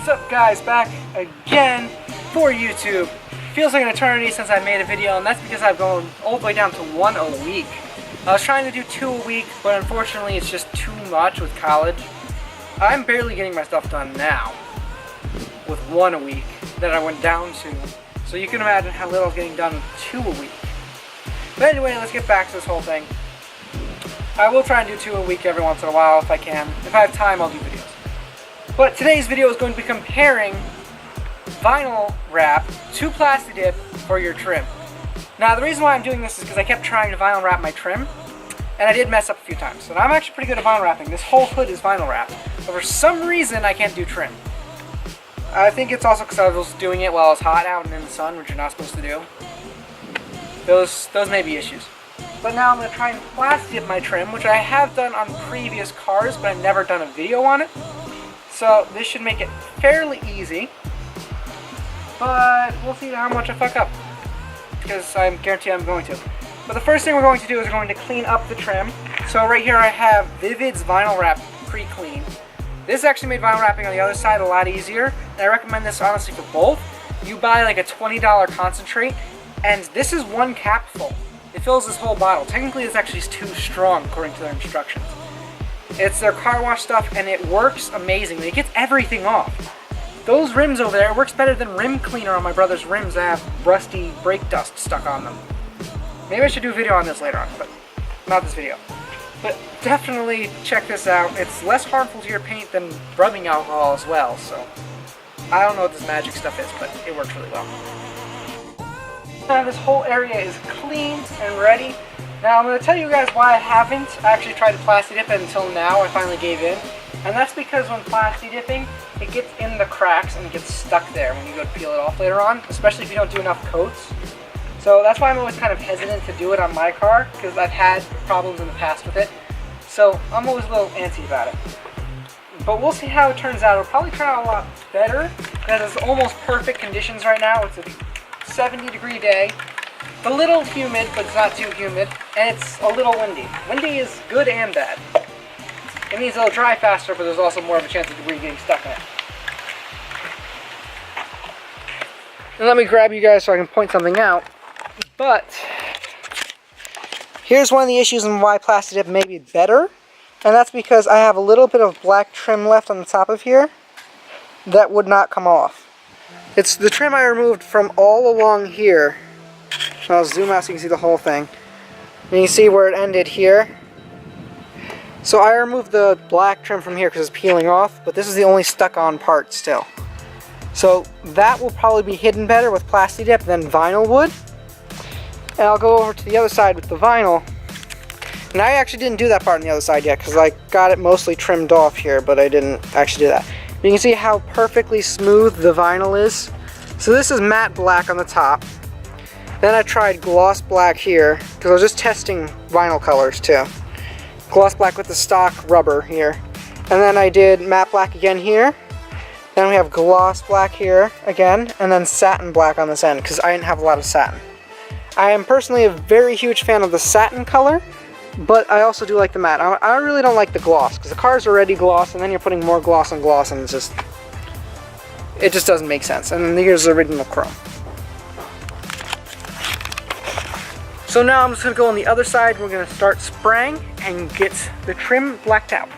What's up guys, back again for YouTube. Feels like an eternity since I made a video, and that's because I've gone all the way down to one a week. I was trying to do 2 a week, but unfortunately it's just too much with college. I'm barely getting my stuff done now with 1 a week that I went down to. So you can imagine how little I was getting done with 2 a week. But anyway, let's get back to this whole thing. I will try and do 2 a week every once in a while if I can. If I have time, I'll do videos. But today's video is going to be comparing vinyl wrap to Plasti Dip for your trim. Now the reason why I'm doing this is because I kept trying to vinyl wrap my trim, and I did mess up a few times. And I'm actually pretty good at vinyl wrapping. This whole hood is vinyl wrap. But for some reason I can't do trim. I think it's also because I was doing it while it's hot out and in the sun, which you're not supposed to do. Those may be issues. But now I'm going to try and Plasti Dip my trim, which I have done on previous cars, but I've never done a video on it. So this should make it fairly easy. But we'll see how much I fuck up, because I guarantee I'm going to. But the first thing we're going to do is we're going to clean up the trim. So right here I have Vivid's vinyl wrap pre-clean. This actually made vinyl wrapping on the other side a lot easier, and I recommend this honestly for both. You buy like a $20 concentrate, and this is 1 capful. It fills this whole bottle. Technically it's actually too strong according to their instructions. It's their car wash stuff, and it works amazingly. It gets everything off. Those rims over there, it works better than rim cleaner on my brother's rims that have rusty brake dust stuck on them. Maybe I should do a video on this later on, but not this video. But definitely check this out. It's less harmful to your paint than rubbing alcohol as well, so I don't know what this magic stuff is, but it works really well. Now this whole area is clean and ready. Now I'm going to tell you guys why I haven't actually tried to Plasti Dip it until now. I finally gave in. And that's because when Plasti Dipping, it gets in the cracks and it gets stuck there when you go to peel it off later on, especially if you don't do enough coats. So that's why I'm always kind of hesitant to do it on my car, because I've had problems in the past with it. So I'm always a little antsy about it. But we'll see how it turns out. It'll probably turn out a lot better, because it's almost perfect conditions right now. It's a 70-degree day. It's a little humid, but it's not too humid, and it's a little windy. Windy is good and bad. It means it'll dry faster, but there's also more of a chance of debris getting stuck in it. And let me grab you guys so I can point something out. But here's one of the issues and why Plasti Dip may be better, and that's because I have a little bit of black trim left on the top of here that would not come off. It's the trim I removed from all along here. I'll zoom out so you can see the whole thing. And you can see where it ended here. So I removed the black trim from here because it's peeling off, but this is the only stuck on part still. So that will probably be hidden better with Plasti Dip than vinyl would. And I'll go over to the other side with the vinyl. And I actually didn't do that part on the other side yet because I got it mostly trimmed off here, but I didn't actually do that. You can see how perfectly smooth the vinyl is. So this is matte black on the top. Then I tried gloss black here, because I was just testing vinyl colors too. Gloss black with the stock rubber here. And then I did matte black again here. Then we have gloss black here again, and then satin black on this end, because I didn't have a lot of satin. I am personally a very huge fan of the satin color, but I also do like the matte. I really don't like the gloss, because the car's already gloss, and then you're putting more gloss on gloss, and it just doesn't make sense. And then here's the original chrome. So now I'm just going to go on the other side. We're going to start spraying and get the trim blacked out.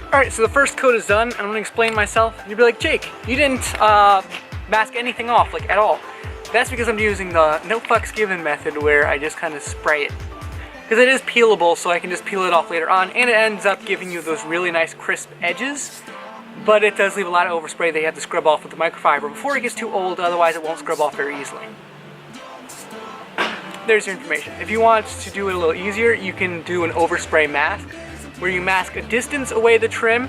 Alright, so the first coat is done. I'm going to explain myself. You'll be like, Jake, you didn't mask anything off, like at all. That's because I'm using the no fucks given method, where I just kind of spray it. Because it is peelable, so I can just peel it off later on, and it ends up giving you those really nice crisp edges. But it does leave a lot of overspray that you have to scrub off with the microfiber before it gets too old, otherwise it won't scrub off very easily. There's your information. If you want to do it a little easier, you can do an overspray mask, where you mask a distance away the trim,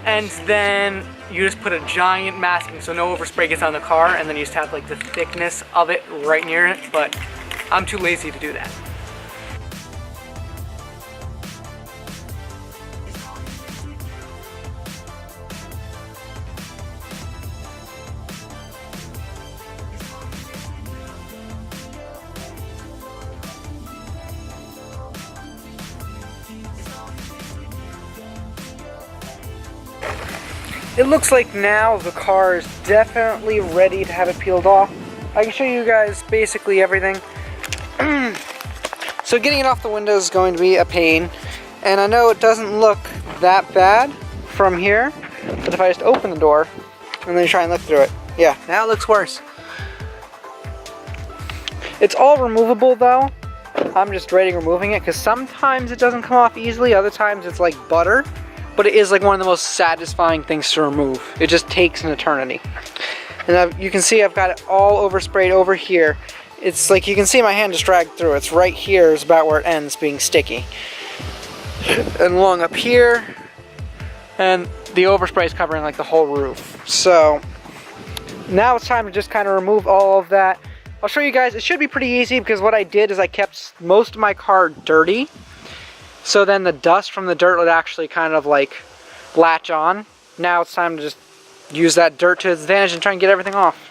and then you just put a giant masking so no overspray gets on the car, and then you just have like the thickness of it right near it, but I'm too lazy to do that. it looks like now the car is definitely ready to have it peeled off. I can show you guys basically everything. So getting it off the window is going to be a pain, and I know it doesn't look that bad from here, but if I just open the door and then try and look through it, yeah, now it looks worse. It's all removable though. I'm just dreading removing it because sometimes it doesn't come off easily, other times it's like butter, but it is like one of the most satisfying things to remove. It just takes an eternity. And you can see I've got it all oversprayed over here. It's like you can see my hand just dragged through. It's right here is about where it ends being sticky. And along up here, and the overspray is covering like the whole roof. So now it's time to just kind of remove all of that. I'll show you guys. It should be pretty easy because what I did is I kept most of my car dirty. So then the dust from the dirt would actually kind of like latch on. Now it's time to just use that dirt to its advantage and try and get everything off.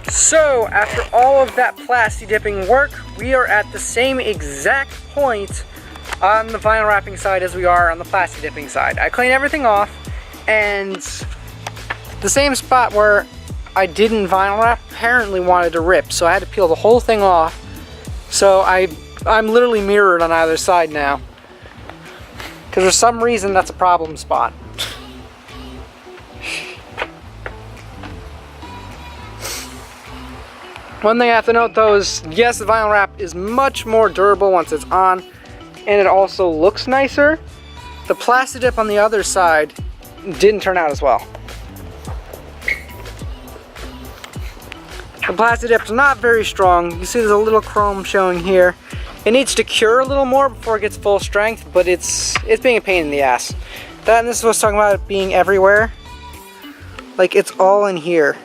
So, after all of that plasti dipping work, we are at the same exact point on the vinyl wrapping side as we are on the plasti dipping side. I cleaned everything off, and the same spot where I didn't vinyl wrap apparently wanted to rip, so I had to peel the whole thing off. So I'm literally mirrored on either side now, because for some reason that's a problem spot. One thing I have to note though is, yes, the vinyl wrap is much more durable once it's on, and it also looks nicer. The Plasti Dip on the other side didn't turn out as well. The Plasti Dip's not very strong. You see there's a little chrome showing here. It needs to cure a little more before it gets full strength, but it's being a pain in the ass. That, and this is what I was talking about, it being everywhere. Like, it's all in here.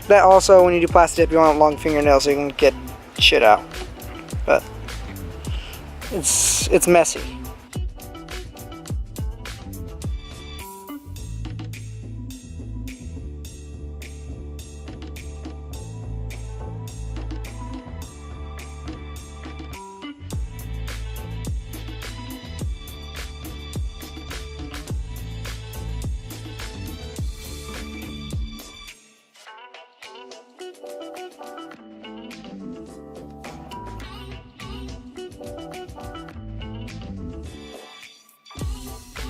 That also, when you do Plasti Dip, you want long fingernails so you can get shit out. But it's messy.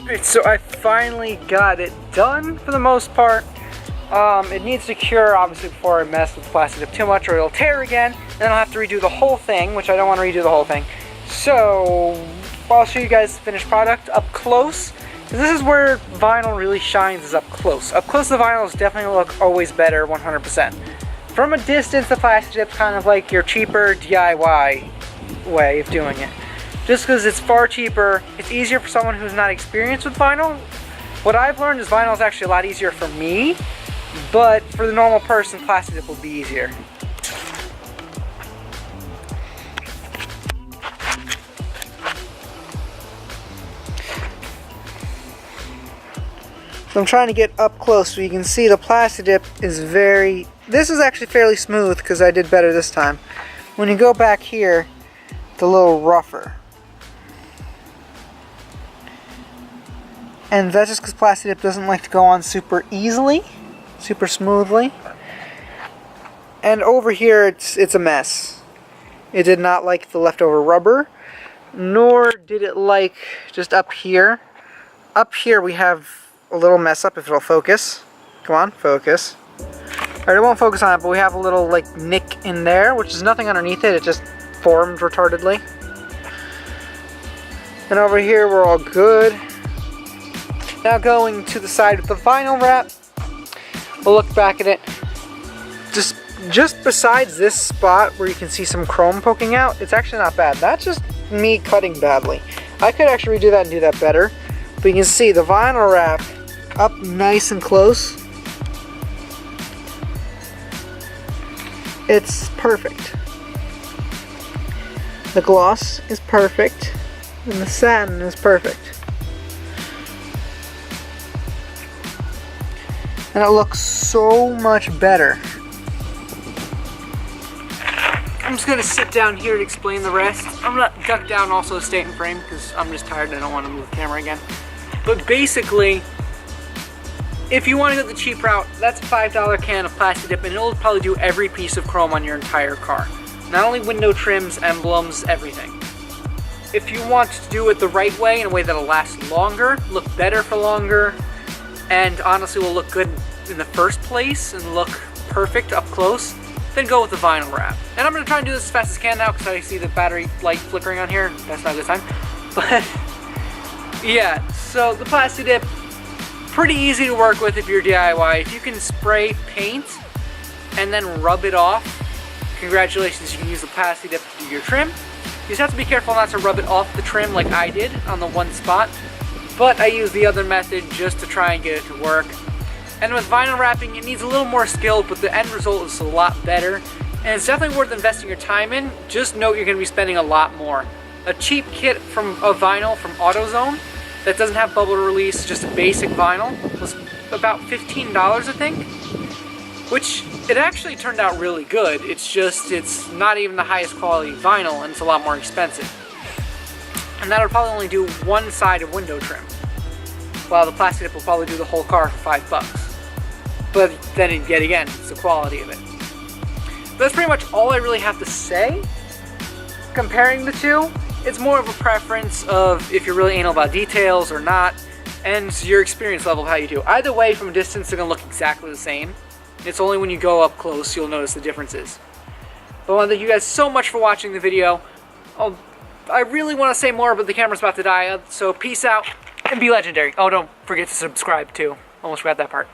Alright, so I finally got it done for the most part. It needs to cure obviously before I mess with the Plasti Dip too much or it'll tear again, and then I'll have to redo the whole thing, which I don't want to redo the whole thing. So I'll show you guys the finished product up close. This is where vinyl really shines, is up close. Up close the vinyls definitely look always better, 100%. From a distance the Plasti Dip's kind of like your cheaper DIY way of doing it. Just because it's far cheaper, it's easier for someone who's not experienced with vinyl. What I've learned is vinyl is actually a lot easier for me, but for the normal person, Plasti Dip will be easier. So I'm trying to get up close so you can see the Plasti Dip is this is actually fairly smooth because I did better this time. When you go back here, it's a little rougher. And that's just because Plasti Dip doesn't like to go on super easily, super smoothly. And over here, it's a mess. It did not like the leftover rubber, nor did it like just up here. Up here we have a little mess up, if it'll focus. Come on, focus. Alright, it won't focus on it, but we have a little like nick in there, which is nothing underneath it, it just formed retardedly. And over here we're all good. Now going to the side with the vinyl wrap. We'll look back at it. Just besides this spot where you can see some chrome poking out, it's actually not bad. That's just me cutting badly. I could actually redo that and do that better. But you can see the vinyl wrap up nice and close. It's perfect. The gloss is perfect. And the satin is perfect. And it looks so much better. I'm just gonna sit down here to explain the rest. I'm gonna duck down also to stay in frame because I'm just tired and I don't want to move the camera again. But basically, if you want to go the cheap route, that's a $5 can of Plasti Dip, and it'll probably do every piece of chrome on your entire car. Not only window trims, emblems, everything. If you want to do it the right way, in a way that'll last longer, look better for longer, and honestly will look good in the first place and look perfect up close, then go with the vinyl wrap. And I'm going to try and do this as fast as I can now because I see the battery light flickering on here. That's not a good time. But yeah, so the Plasti Dip, pretty easy to work with if you're DIY. If you can spray paint and then rub it off, congratulations, you can use the Plasti Dip to do your trim. You just have to be careful not to rub it off the trim like I did on the one spot. But I use the other method just to try and get it to work. And with vinyl wrapping, it needs a little more skill, but the end result is a lot better. And it's definitely worth investing your time in. Just note you're going to be spending a lot more. A cheap kit of vinyl from AutoZone that doesn't have bubble release, just a basic vinyl, was about $15, I think. Which, it actually turned out really good. It's just, it's not even the highest quality vinyl, and it's a lot more expensive. And that would probably only do one side of window trim, while the Plasti Dip will probably do the whole car for $5. But then yet again, it's the quality of it. But that's pretty much all I really have to say. Comparing the two, it's more of a preference of if you're really anal about details or not, and your experience level of how you do. Either way, from a distance, they're gonna look exactly the same. It's only when you go up close you'll notice the differences. But I want to thank you guys so much for watching the video. I really want to say more, but the camera's about to die, so peace out and be legendary. Oh, don't forget to subscribe too. Almost forgot that part.